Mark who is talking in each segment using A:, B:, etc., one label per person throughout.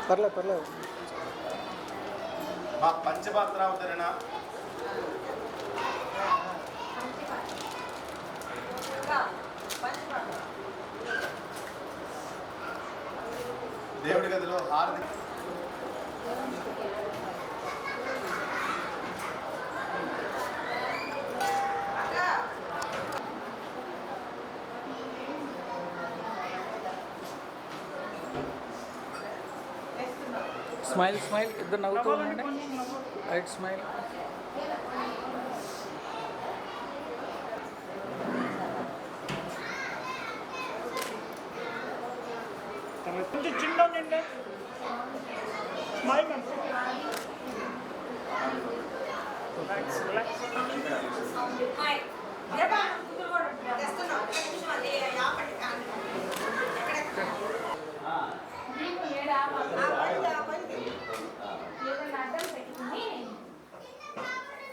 A: పర్లేదు పర్లేదు.
B: మా పంచపాత్రావతరణ దేవుడి గదిలో హారతి
A: స్మైల్ స్మైల్ ఇద్దరు నవ్వుతూ ఉండండి. Right smile.
C: కొంచెం చిన్న స్మైల్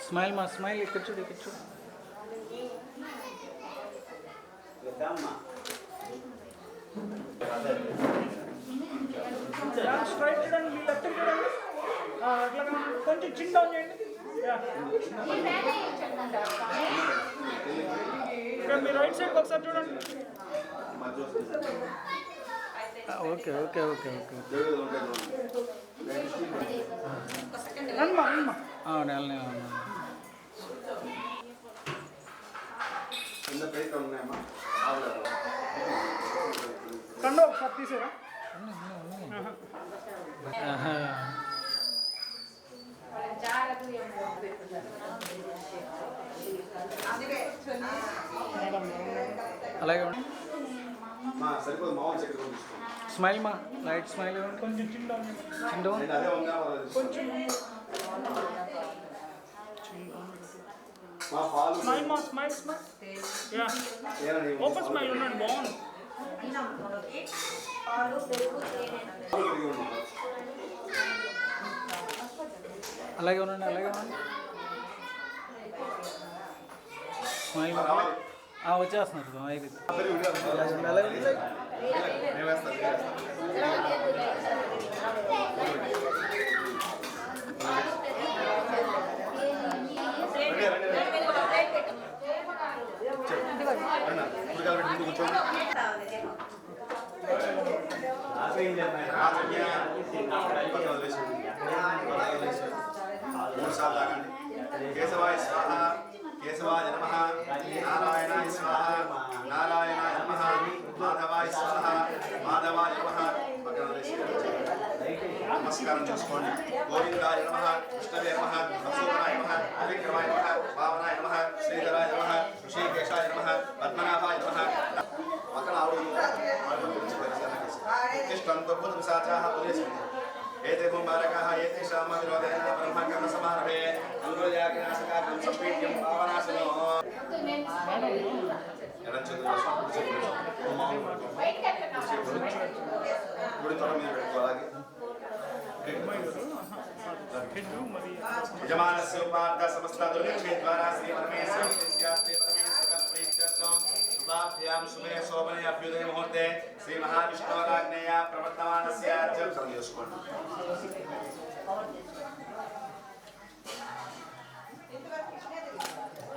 A: స్మైల్ మా స్మైల్ ఇక్కడ చూడు ఇక్కడ చూడు.
C: స్ట్రైట్ చూడండి, మీ లెఫ్ట్ చూడండి, అట్లా కొంచెం చిన్న డౌన్ చేయండి. మీ రైట్ సైడ్ ఒకసారి చూడండి.
A: Okay okay okay okay.
C: రండి రండి.
A: నెల
C: కండ ఒకసారి తీసారా?
A: అలాగే
B: సరిపోదు మామూలు చక్కెర
A: స్మైల్ మా రైట్ స్మైల్
C: కొంచెం చిన్న
A: చిండు.
C: కొంచెం
B: మా పాలు
C: స్మైల్ మా స్మైల్ స్మైల్. ఓపెన్ స్మైల్ ఉండండి, బాగుంది.
A: అలాగే ఉండండి అలాగే ఉండండి. స్మైల్ వచ్చేస్తున్నారు అయితే.
B: కేశవాయ స్వాహ కేశవాయ నమః నారాయణాయ స్వాహ నారాయణాయ నమః మాధవాయ స్వాహ మాధవాయ నమః. నమస్కారం చేసుకోండి. గోవిందాయ నమః కృష్ణవే నమః మధుసూదనాయ నమః విక్రమాయ నమః వామనాయ నమః శ్రీధరాయ నమః ఋషికేశాయ నమః పద్మనాభాయ నమః. పక్కన ఆవిడ తిష్టంతోద్భుతం సాచాః పురేశంతి ఏతే భూమారకాః ఏతేషాం విరోధేన బ్రహ్మకర్మ సమారభే అంగుళయాగ్నాశకాకం సంపీడ్యం పావనాశనో. గుడి తొడ మీద పెట్టుకోవాలి. యజమానస్య ఉపార్థ సమస్త దుర్లక్ష్మీ ద్వారా శ్రీ పరమేశ్వరస్యాస్తే పరమేశ్వర ప్రీత్యర్థం శుభాభ్యాం శుభే శోభనే అభ్యుదయ ముహూర్తే శ్రీ మహావిష్ణురాజ్ఞేయ ప్రవర్తమానస్య అర్చన చేసుకోండి.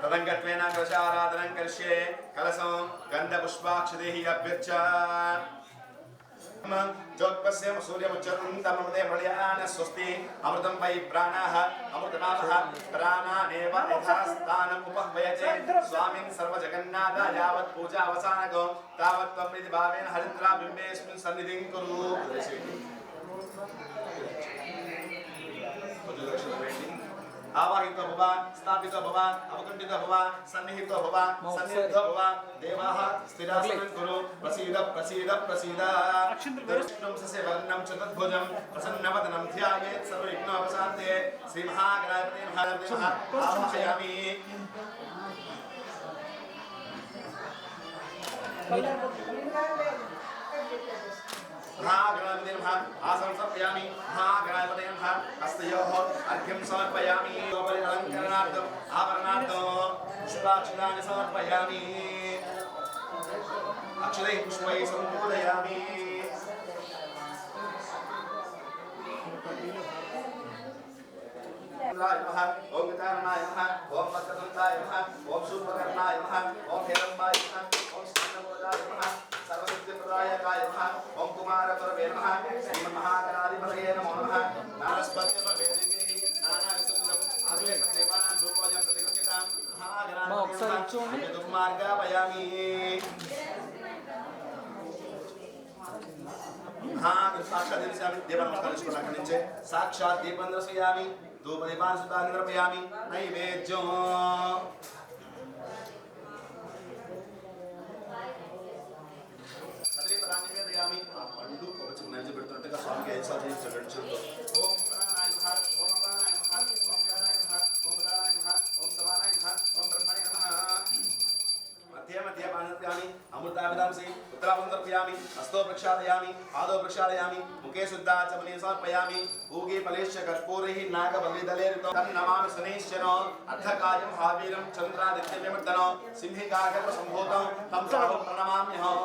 B: తదంగత్వేన కలశారాధనం కరిష్యే. కలశం గంధపుష్పాక్షదేహి అభ్యర్చ जोत्पस्यम सूर्यमुच्चरन्तमृते प्रलयान स्वस्ति अमृतं वै प्राणाः अमृतनाभः प्राणानेव यथास्थानम् उपह्वयते स्वामिन् सर्वजगन्नाथ यावत् पूजा अवसानको तावत् त्वं प्रीति भावेन हरिद्रा बिम्बेऽस्मिन् सन्निधिं कुरु. आवाहित भव स्थापित भव अवकुण्ठित भव सन्निहित भव सन्निहित भव देवाः स्थिरासनं कुरु. प्रसीद प्रसीद प्रसीद. विष्णुं सस्य वर्णं चतुर्भुजं प्रसन्नवदनं ध्यायेत् सर्वविघ्नोपशान्ते. श्री महागणाधिपते नमः. आवाहयामि. महागणाधिपते नमः. आसनं समर्पयामि. महागणाधिपते नमः. हस्तयोः अर्घ्यं समर्पयामि. उपरिलङ्करणार्थम् आवरणार्थं पुष्पाक्षतानि समर्पयामि. अक्षतैः पुष्पैः सम्पूजयामि. श्रीमन्महागणाधिपतये नमो नमः नारस्पत्यमवेदिभिः नानाविधं आर्यदेवानां रूपोऽयं प्रतिगृह्यतां महागणाधिपतये दुर्मार्गापयामि साक्षात् दीपं नमस्करिष्यामि साक्षात् दीपं दर्शयामि धूपदीपान् सुतानि अर्पयामि नैवेद्यं निवेदयामि पंडु कोपचु नैवेद्य పెడుతున్నట్టుగా స్వామికి ఐసారి చెల్లించుతో ఓం ప్రాణాయ నమః ఓం అపానాయ నమః ఓం వ్యానాయ నమః ఓం ఉదానాయ నమః ఓం సమానాయ నమః ఓం బ్రహ్మణే నమః मध्य मध्य पानयामि अमृताभिधांसि उत्तरावन्दर्पयामि हस्तो प्रक्षालयामि पादौ प्रक्षालयामि मुखे शुद्धाचमनीं समर्पयामि ऊगे फलेश्च कर्पूरैः नागबलिदलेरितो तन्नमामि शनैश्चरो अर्धकायं हावीरं चन्द्रादित्यविमर्दनो सिंहिकागर्भसम्भूतं तं साहु प्रणमाम्यहं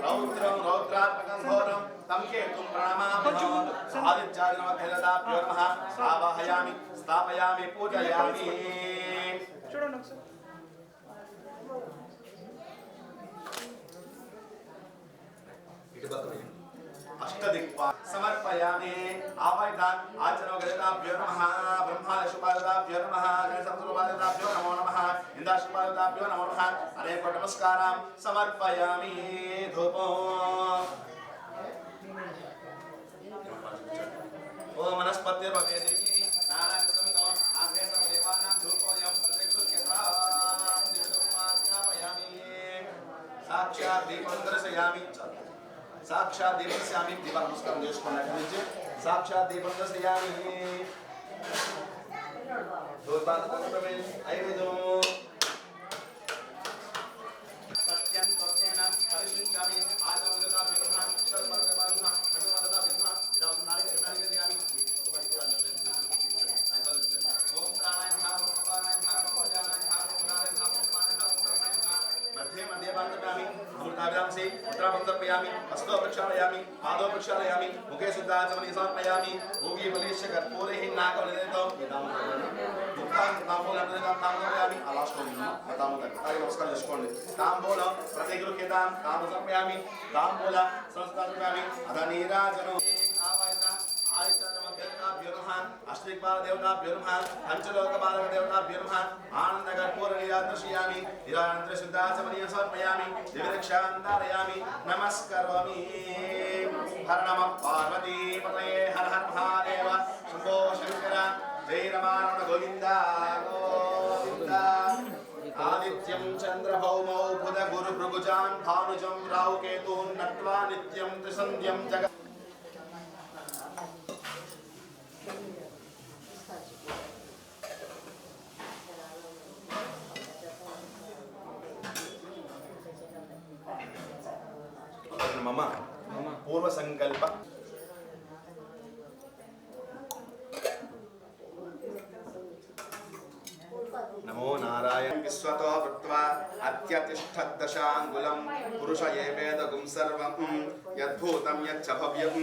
B: रौद्रं रौद्रात्मकं घोरं तं केतुं प्रणमाम्यहं आदित्यादिनमभैरदाभ्यो नमः आवाहयामि स्थापयामि पूजयामि
C: చూడండి ఒకసారి
B: अष्टदिक्पा समर्पयामि आवाहयामि आचरणगताभ्यो नमः ब्रह्मादशुपादाभ्यो नमः गणेशसुपादाभ्यो नमो नमः इंद्राशुपादाभ्यो नमो नमः अनेक नमस्कारां समर्पयामि धूपो ओम वनस्पतिर्भवेदिकी नारायणसमितो आग्नेयदेवानां धूपोऽयं प्रतिगृह्यतां दिव्यमार्गापयामि साक्षात् दीपं दर्शयामि साक्षात् दीपस्यामि दीप नमस्कारं చేసుకోండి साक्षात् दीपं दर्शयामि धूपादपत्रमे ऐवेदो सत्यं त्वमेन परिशुद्धामि आत्मगता विग्रहं सर्वमर्दमानः भगवता विग्रहं इदं नारिकेलनारिकेलयामि ओम प्राणाय नमः ओम अपानाय नमः ओम व्यानाय नमः ओम उदानाय नमः ओम समानाय नमः ओम ब्रह्मणे नमः मध्ये मध्ये पानयामि अमृताभिधांसि उत्तरावन्दर्पयामि हस्तो प्रक्षालयामि पादौ प्रक्षालयामि मुखे शुद्धाचमनीं समर्पयामि ऊगे फलेश्च कर्पूरैः नागबलिदलेरितो तांबूलयामि नमस्कार చేసుకోండి तांबूलं प्रतिगृह्यतां तांबूलयामि तांबूल संस्कारयामि अध नीराजनो आवाहयामि आदित्यदेवताभ्यो नमः अष्टदिक्पालदेवताभ्यो नमः पंचलोकपालकदेवताभ्यो नमः आनन्दकर्पूरनीरादर्शयामि निरानन्दशुद्धाचमनीं समर्पयामि दिव्यरक्षां धारयामि नमस्करोमि हर नमः पार्वतीपतये हर हर महादेव शम्भो शङ्कर जय रमारमण गोविन्द गोविन्द आदित्यं चन्द्रभौमौ बुध गुरु भृगुजान् भानुजं राहुकेतून् नत्वा नित्यं त्रिसन्ध्यं जगत् मम पूर्व संकल्प नमो नारायण विश्वतो वृत्वा अत्यतिष्ठद्दशाङ्गुलं पुरुष ये वेदगुं सर्वं यद्भूतं यच्च भव्यं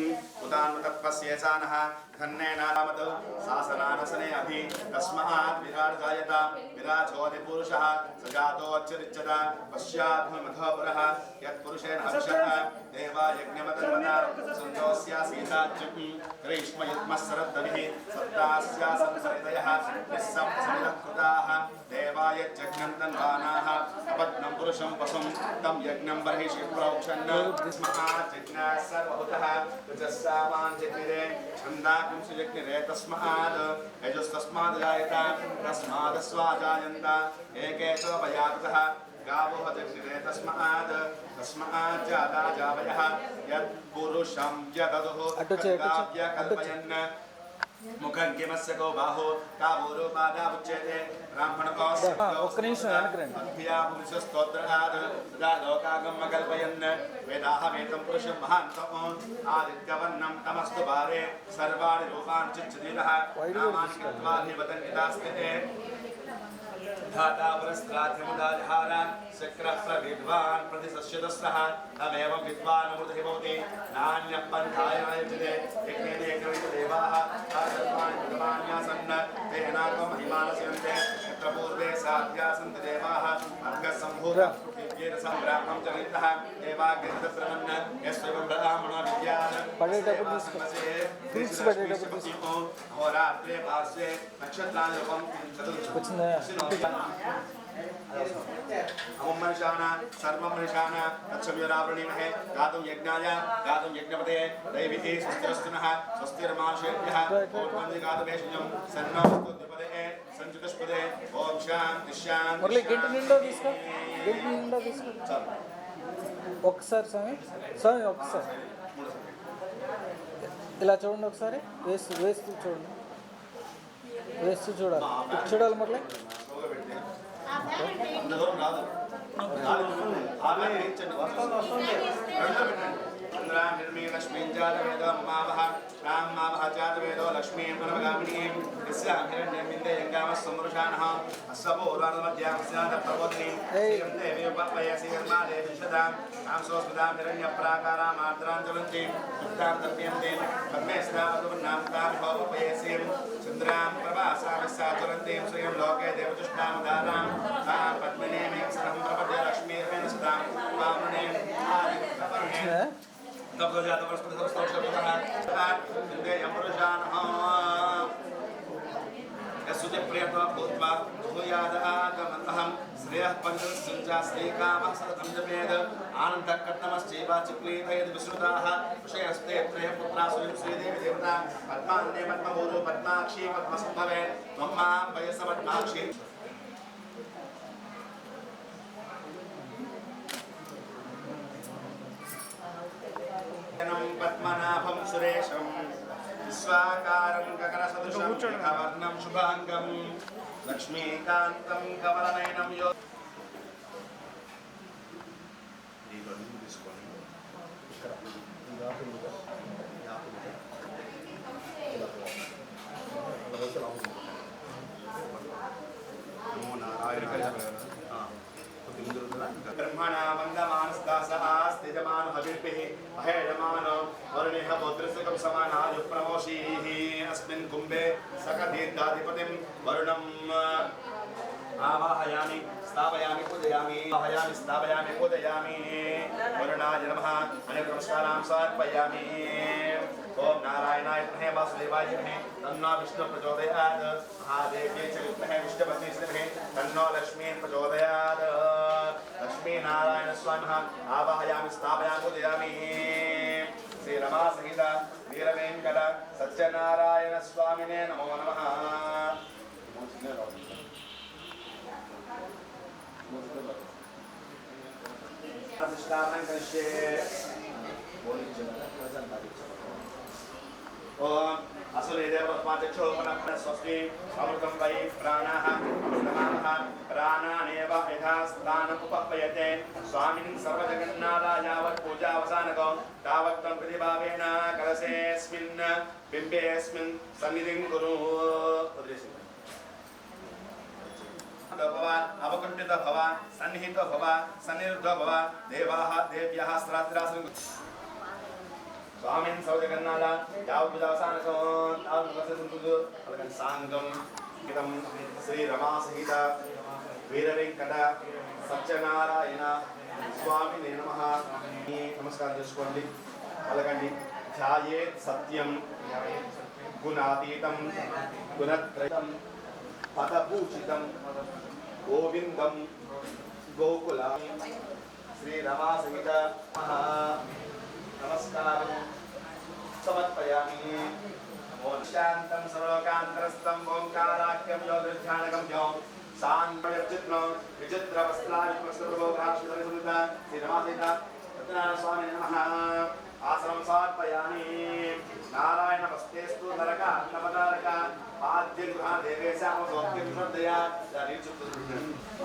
B: उदान्मतत्पस्येचानः धन्येनामद शासनानसने अभि तस्मात् विराट् जायत विराजोऽधिपुरुषः स जातोऽच्युरिच्यत पश्यात्ममधोपुरः यत्पुरुषेण हर्षः देवायज्ञमतन्वता सन्तोष्यासीताच्युं ग्रीष्मयुग्मस्सरद्दभिः सत्तास्यासत्सरितयः निःसप्तसमिदकृताः देवाय यज्ञं तन्वानाः अपत्नं पुरुषं वसुं तं यज्ञं बर्हिषि प्रोक्षन् स्महात् यज्ञः सर्वभूतः यजस्सामान् जग्निरे छन्दाकिं सुयज्ञिरे तस्मात् यजस्तस्मात् जायत तस्मादस्वा जायन्त एके च वयातः गावो जग्निरे तस्मात् जाता जावयः यत्पुरुषं यददुः गाव्य कल्पयन् मुखं किमस्य को बाहो कावोरुपादा उच्यते ब्राह्मणकोस्य
A: ఒక్క నిమిషం వెనక్కి రండి.
B: अभ्या पुरुषस्तोत्रहात् तदा लोकागम कल्पयन् वेदाहमेतं पुरुषं महान्तम् आदित्यवर्णं तमस्तु पारे सर्वाणि रूपाणि चिच्चिदिनः नामानि कृत्वा निवदन्निदास्ते धाता पुरस्त्राद्यमुदाजहार शक्रप्रविद्वान् प्रतिशस्यतस्रः तमेव विद्वान् अमृतः भवति नान्यः पन्थाय नायुज्यते यज्ञेन देवाः सर्वाणि विद्वान्यासन् तेनाको महिमानस्यन्ते राष्ट्रपूर्वे साध्या सन्ति देवाः अर्घसम्भूतं दिव्येन सम्ब्राह्मं च नित्यः देवाग्निर्ब्रह्मन् यस्वं ब्राह्मणो विद्यान्
A: పడేటప్పుడు తీసుకో ఫ్రూట్స్ పడేటప్పుడు తీసుకో
B: होरात्रे पार्श्वे नक्षत्राणि रूपं
A: వచ్చిందా
B: अमुं मनुष्याणां सर्वं मनुष्याणां तत्सव्यरावृणीमहे गातुं यज्ञाय गातुं यज्ञपते दैविति स्वस्तिरस्तुनः स्वस्तिर्मानुषेभ्यः ॐ गातुमेषुजं सन्नोस्तुद्विपदे सञ्चतुष्पदे ॐ शान्ति शान्ति
A: మురళి గంట నిండా తీసుకో గంట నిండా తీసుకో
B: చాలు.
A: ఒక్కసారి స్వామి స్వామి ఒక్కసారి ఇలా చూడండి ఒకసారి వేస్తూ వేస్తూ చూడండి వేస్తూ చూడాలి ఇటు చూడాలి మురళి
B: స్లోగా పెడితే అంత దూరం రాదు ఆమె ఇచ్చండి రెండో పెట్టండి चंद्रा निर्मी लक्ष्मीं जातवेदो ममावह रामावह जातवेदो लक्ष्मीं मनमगामिनीं यस्यां हिरण्यमिन्दे यङ्गामः समृषाणः अस्वपूर्वानुमध्यां स्यादप्रबोधिनीं श्रियं देवी उपपयसि कर्मा देवीशतां तां सोऽस्मितां हिरण्यप्राकाराम् आर्द्रां ज्वलन्तीं युक्तां तर्प्यन्तीं पद्मे स्नावतुर्नां तां भवपयसीं चन्द्रां प्रभासामि सा ज्वलन्तीं श्रियं लोके देवतुष्णामुदारां तां पद्मिनीं सरं प्रपद्य लक्ष्मीर्वेण सतां वामनीं आदिप्रवर्णे नब्दो जात वर्षपतिसंस्तोषपतः इन्दे यमरुषाणः यस्सुते प्रियत्वा भूत्वा भूयादागमन्तहं श्रेयः पञ्चदशञ्चा श्रीकामः सततं जपेद आनन्दकर्तमश्चैव चिक्लीतयद् विश्रुताः विषयस्ते त्रयः पुत्रासुरीं श्रीदेवी देवता पद्मान्ये पद्मभूतो पद्माक्षी पद्मसम्भवे त्वं मां वयस पद्माक्षी पद्मनाभं सुरेशं विश्वाकारं गगनसदृशं मेघवर्णं शुभाङ्गं लक्ष्मीकान्तं कमलनयनं यो ब्रह्मणा वन्दमानस्दासः यजमानो हविर्भिः अहेयमानो वर्णिः भद्रसुखं समानायु प्रमोषीः अस्मिन् कुम्भे सकदीर्घाधिपतिं वरुणम् आवाहयामि स्थापयामि पूजयामि आवाहयामि स्थापयामि पूजयामि वरुणाय नमः अनेक नमस्कारान् समर्पयामि ओम नारायणाय विद्महे वासुदेवाय धीमहि तन्नो विष्णुः प्रचोदयात् महादेव्यै च विद्महे विष्णुपत्नी धीमहि तन्नो लक्ष्मीः प्रचोदयात् लक्ष्मी नारायण स्वामिनः आवाहयामि स्थापयामि पूजयामि श्री रमा सहित वीरवेंकट सत्यनारायण स्वामिने नमो नमः प्रतिष्ठापनं करिष्ये ओम असुरेदेव अस्माचक्षो पुनः स्वस्ति अमृतं वै प्राणाः अमृतमानः प्राणानेव यथा स्थानम् उपपयते स्वामिन् सर्वजगन्नाथाय यावत् पूजावसानको तावत् त्वं प्रतिभावेन कलशेऽस्मिन् बिम्बेऽस्मिन् सन्निधिं कुरु भव अवकुण्ठितो भव सन्निहितो भव सन्निरुद्धो भव देवाः देव्याः स्त्रात्रासनं स्वामिन् सौजगन्नाथ यावद्विदावसानको तावद्वसन्तु अलगन् सांगं इदं श्री रमा सहित वीरवेंकट सत्यनारायण स्वामिने नमः नमस्कार చేసుకోండి अलगंడి ध्यायेत् सत्यं गुणातीतं गुणत्रयं पदपूजितं गोविन्दं गोकुला श्री रमा सहित नमस्कारं समर्पयामि ओम शान्तं सर्वकान्तरस्थं ओंकाराख्यं योगध्यानकं यों शान्तचित्तं विचित्रवस्त्रायुक्तसर्वोग्राक्षितरिसुता श्रीरमासीता सत्यनारायण स्वामिने नमः आसनं समर्पयामि नारायण वस्तेस्तु नरक अन्नपदारक आद्यं गृहा देवेशाम भक्तिं श्रद्धया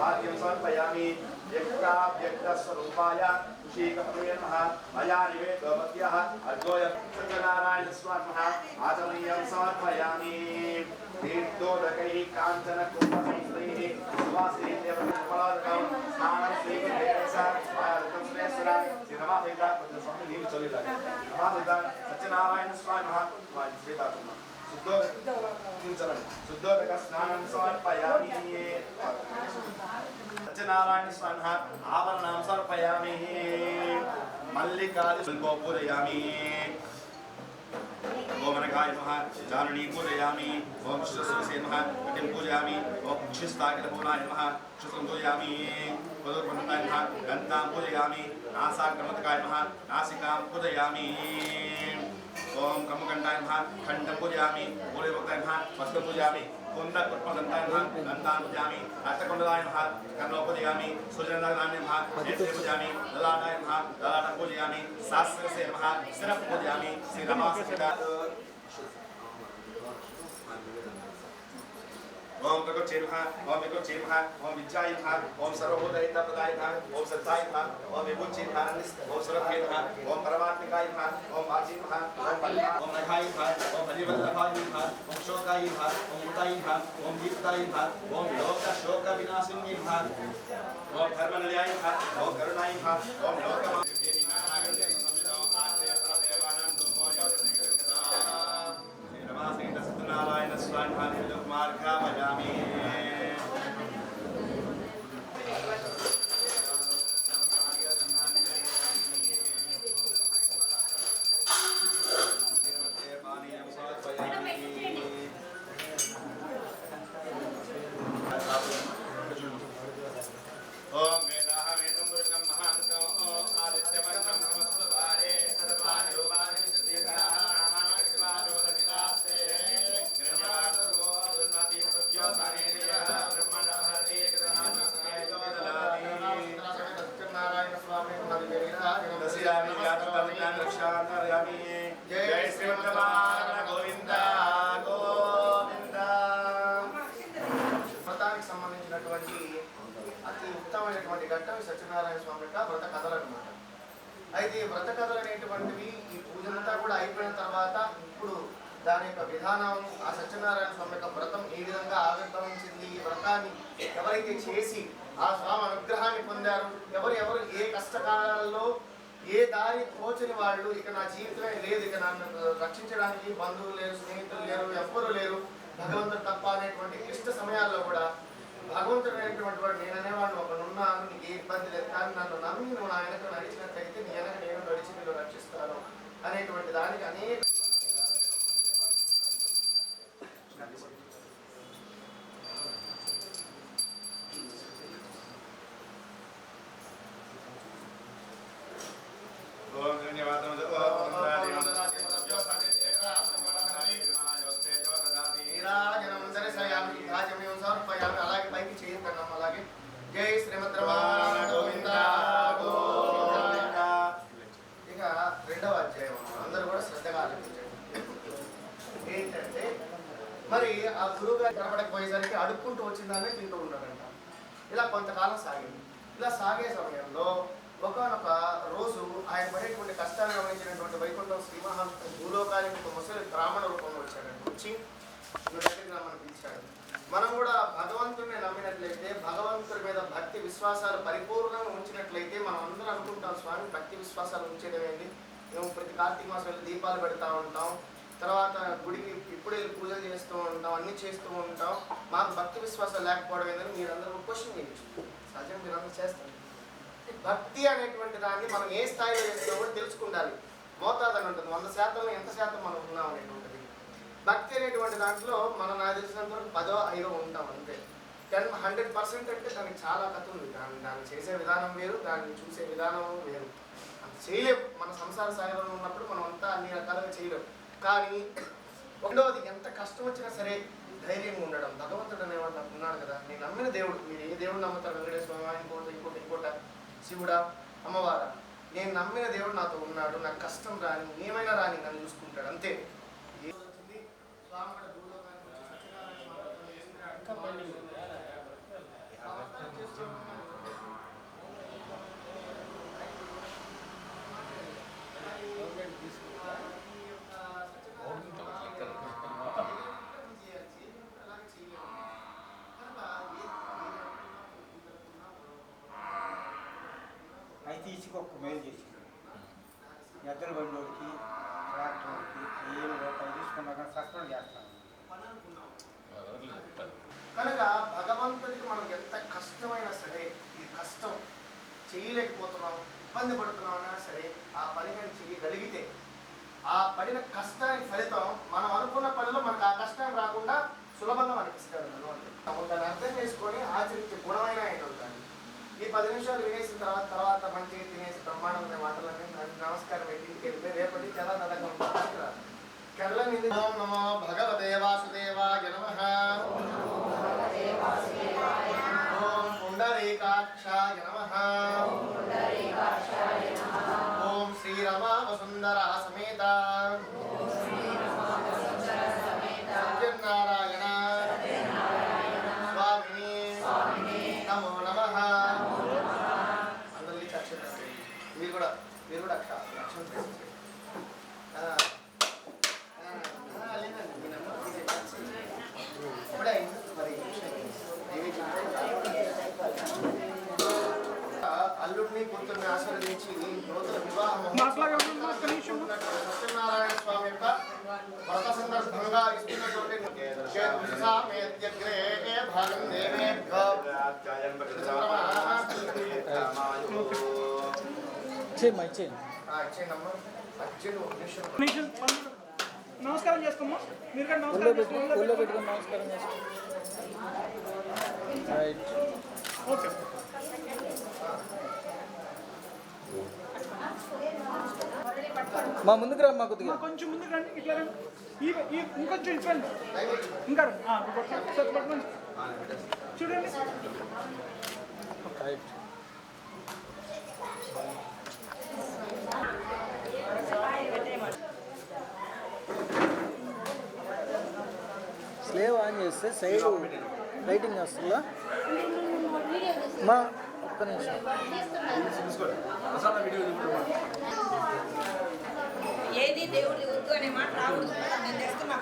B: आद्यं समर्पयामि व्यक्ताव्यक्तस्वरूपाय श्रीकपतये नमः मया निवेदोपत्यः अर्घोय सत्यनारायण स्वामिनः आचमनीयं समर्पयामि तीर्थोदकैः काञ्चनकुम्भसंस्थैः सुवासिनीं देवतां स्नानं श्रीगुरुदेवस्य आरतं श्रेष्ठः श्रीरमादेवता स्वामी नीव चलिला रमादेवता सत्यनारायण स्वामिनः श्रीदातुम శుద్ధోదక స్నానం సమర్పయామి సత్యనారాయణ స్వామినః ఆభరణం సమర్పయామి మల్లికాది శుల్కో పూజయామి ओम नगाय नमः जाननी पूजयामि ओम श्रीसुरसे नमः कटिं पूजयामि ओम क्षिस्ताकिलपूर्णाय नमः क्षुत्रं पूजयामि वदुर्वन्दाय नमः गन्तां पूजयामि नासाग्रमतकाय नमः नासिकां पूजयामि ओम कमुकण्ठाय नमः खण्डं पूजयामि मूलभक्ताय नमः वस्त्रं पूजयामि कुन्दपुष्पदन्ताय नमः दन्तां पूजयामि अष्टकुण्डलाय नमः कर्णो पूजयामि सुजनदाय नमः नेत्रे पूजयामि ललाटाय नमः ललाटं पूजयामि सहस्रसे नमः शिरः पूजयामि श्रीरमासुता ओम प्रकोचे नमः ओम विकोचे नमः ओम विज्जाय नमः ओम सर्वभूतहितप्रदाय नमः ओम सत्ताय नमः ओम विभुचे नमः ओम सर्वभे नमः ओम परमात्मिकाय नमः ओम वाची नमः ओम बलिः ओम नखाय नमः ओम बलिवल्लभाय नमः ओम शोकाय नमः ओम मुताय नमः ओम दीप्ताय नमः ओम लोक शोक विनाशिन्ये नमः ओम धर्मनिलयाय नमः ओम करुणाय नमः ओम नारायण स्वामी मार्गामयामि ओम वेदाहमेतं पुरुषं महान्तो आदित्यवर्णं नमस्तुते सर्वाणि रूपाणि दीर्घानामाक्षिवारोधविदास्ते हिरण्यवासो दुर्मति मृत्यो सारेरिया ब्रह्मणहरि कृतनामस्मेजोदलानि सत्यनारायण स्वामी दशिरामि व्यापकविज्ञान रक्षाकरयामि जय श्रीमद्भगवान गोविंद गोविंद వ్రతానికి సంబంధించినటువంటి అతి ఉత్తమమైనటువంటి ఘట్టం సత్యనారాయణ స్వామి యొక్క వ్రత కథలు అన్నమాట. అయితే ఈ వ్రత కథలు అనేటువంటివి ఈ పూజంతా కూడా అయిపోయిన తర్వాత ఇప్పుడు దాని యొక్క విధానం ఆ సత్యనారాయణ స్వామి యొక్క వ్రతం ఏ విధంగా ఆవిర్భవించింది, ఈ వ్రతాన్ని ఎవరైతే చేసి ఆ స్వామి అనుగ్రహాన్ని పొందారు, ఎవరు ఏ కష్టకాలాల్లో ఏ దారి తోచని వాళ్ళు ఇక నా జీవితమే లేదు, ఇక నన్ను రక్షించడానికి బంధువులు లేరు, స్నేహితులు లేరు, ఎవ్వరూ లేరు, భగవంతుడు తప్ప అనేటువంటి క్లిష్ట సమయాల్లో కూడా భగవంతుడు అనేటువంటి వాడు నేననేవాడు ఒకనున్నాను, నీకు ఏ ఇబ్బంది లేదు, కానీ నన్ను నమ్మి నువ్వు నా వెనక నడిచినట్లయితే నీ వెనక నేను నడిచి నిన్ను రక్షిస్తాను అనేటువంటి దానికి అనేక అలాగే పైకి చేయకన్నాం. అలాగే జై శ్రీమద్రమణ గోవింద గోవింద. ఇక రెండవ అధ్యాయం అందరూ కూడా శ్రద్ధగా ఆలోచించండి. ఏంటంటే మరి ఆ గురువు గారు కనపడకపోయేసరికి అడుక్కుంటూ వచ్చిందాన్ని తింటూ ఉన్నాడంట. ఇలా కొంతకాలం సాగింది. ఇలా సాగే సమయంలో ఒకనొక రోజు ఆయన పడేటువంటి కష్టాన్ని గమనించినటువంటి వైకుంఠం శ్రీ మహావిష్ణువు భూలోకానికి ఒక ముసలి బ్రాహ్మణ రూపంలో వచ్చాడంట. వచ్చి దగ్గరికి రమ్మని పిలిచాడు. మనం కూడా భగవంతుడిని నమ్మినట్లయితే, భగవంతుడి మీద భక్తి విశ్వాసాలు పరిపూర్ణంగా ఉంచినట్లయితే, మనం అందరూ అనుకుంటాం స్వామి భక్తి విశ్వాసాలు ఉంచేయడం ఏంటి, మేము ప్రతి కార్తీక మాసం వెళ్ళి దీపాలు పెడతా ఉంటాం, తర్వాత గుడికి ఇప్పుడు వెళ్ళి పూజలు చేస్తూ ఉంటాం, అన్నీ చేస్తూ ఉంటాం, మాకు భక్తి విశ్వాసాలు లేకపోవడం ఏంటని మీరందరూ క్వశ్చన్ చేయొచ్చు. సహజంగా మీరందరూ చేస్తారు. భక్తి అనేటువంటి దాన్ని మనం ఏ స్థాయిలో చేస్తామో కూడా తెలుసుకుండాలి. మోతాదు అని ఉంటుంది. 100% ఎంత శాతం మనం ఉన్నాం అనేటువంటిది. భక్తి అనేటువంటి దాంట్లో మనం నాకు తెలిసినంత వరకు 10ో 5ో ఉంటాం అంతే. 100% అంటే దానికి చాలా కథ ఉంది. దాన్ని చేసే విధానం వేరు, దాన్ని చూసే విధానం వేరు. అది చేయలేము. మన సంసార సాగరంలో ఉన్నప్పుడు మనం అంతా అన్ని రకాలుగా చేయలేము. కానీ రెండవది ఎంత కష్టం వచ్చినా సరే ధైర్యంగా ఉండడం. భగవంతుడు అనేవాడు నాకు ఉన్నాడు కదా, నేను నమ్మిన దేవుడు. మీరు ఏ దేవుడు నమ్ముతారు? వెంకటేశ్వర ఇంకోట శివుడా, అమ్మవారా, నేను నమ్మిన దేవుడు నాతో ఉన్నాడు, నాకు కష్టం రాని ఏమైనా రాని నన్ను చూసుకుంటాడు అంతే.
D: అయితే ఇసుకొక్క మేలు చేసింది. ఎద్దరు బండి వాడికి ట్రాక్టర్కి ఏమి రూపాయలు తీసుకున్నా కానీ సస్పెండ్ చేస్తాను.
E: ఇబ్బంది పడుతున్నామన్నా సరే ఆ పని కానీ చేయగలిగితే ఆ పడిన కష్టానికి ఫలితం మనం అనుకున్న పనిలో మనకు ఆ కష్టం రాకుండా సులభంగా అనిపిస్తాడు భగవంతుడు. దాన్ని అర్థం చేసుకొని ఆచరించే గుణమైన ఆయన అవుతాడు. ఈ 10 నిమిషాలు వినేసిన తర్వాత మంచిగా తినేసి బ్రహ్మాండమైన మాటలన్నీ నమస్కారం పెట్టి వెళ్తే రేపటి చాలా నడక కళ్ళని ఓం నమో భగవతే వాసుదేవాయ నమః. ఓం పుండరీకాక్షాయ నమః. ఓం శ్రీరమా వసుంధర సమేత సత్యనారాయణ స్వామిని నమో నమః. అందరికీ అక్షరం మీరు కూడా అక్షరం ఇప్పుడే మరి అల్లుడిని కూతుర్ని ఆశీర్వదించి నూతన వివాహ సత్యనారాయణ స్వామి యొక్క వ్రత సందర్భంగా ఇస్తున్నటువంటి భాగం
C: నమస్కారం చేసుకోమ్మా. మీరు కూడా
A: ఒళ్ళో పెట్టుకొని నమస్కారం చేసుకో. రైట్.
C: ఓకే.
A: మా ముందుకు రమ్మా కొద్దిగా.
C: కొంచెం ముందుకు రండి, ఇట్లా రండి. ఇంకొంచెం ఇటు రండి, ఇంకా రండి. పట్టుకోండి, చూడండి.
A: రైట్. స్లేవ్ ఆన్ చేస్తే సైడ్ లైటింగ్ వస్తుందా మా? ఒక్క నిమిషం.
F: ఏది దేవుడి వద్దు అనే మాట రాకూడదు. నేను తెస్తున్నా.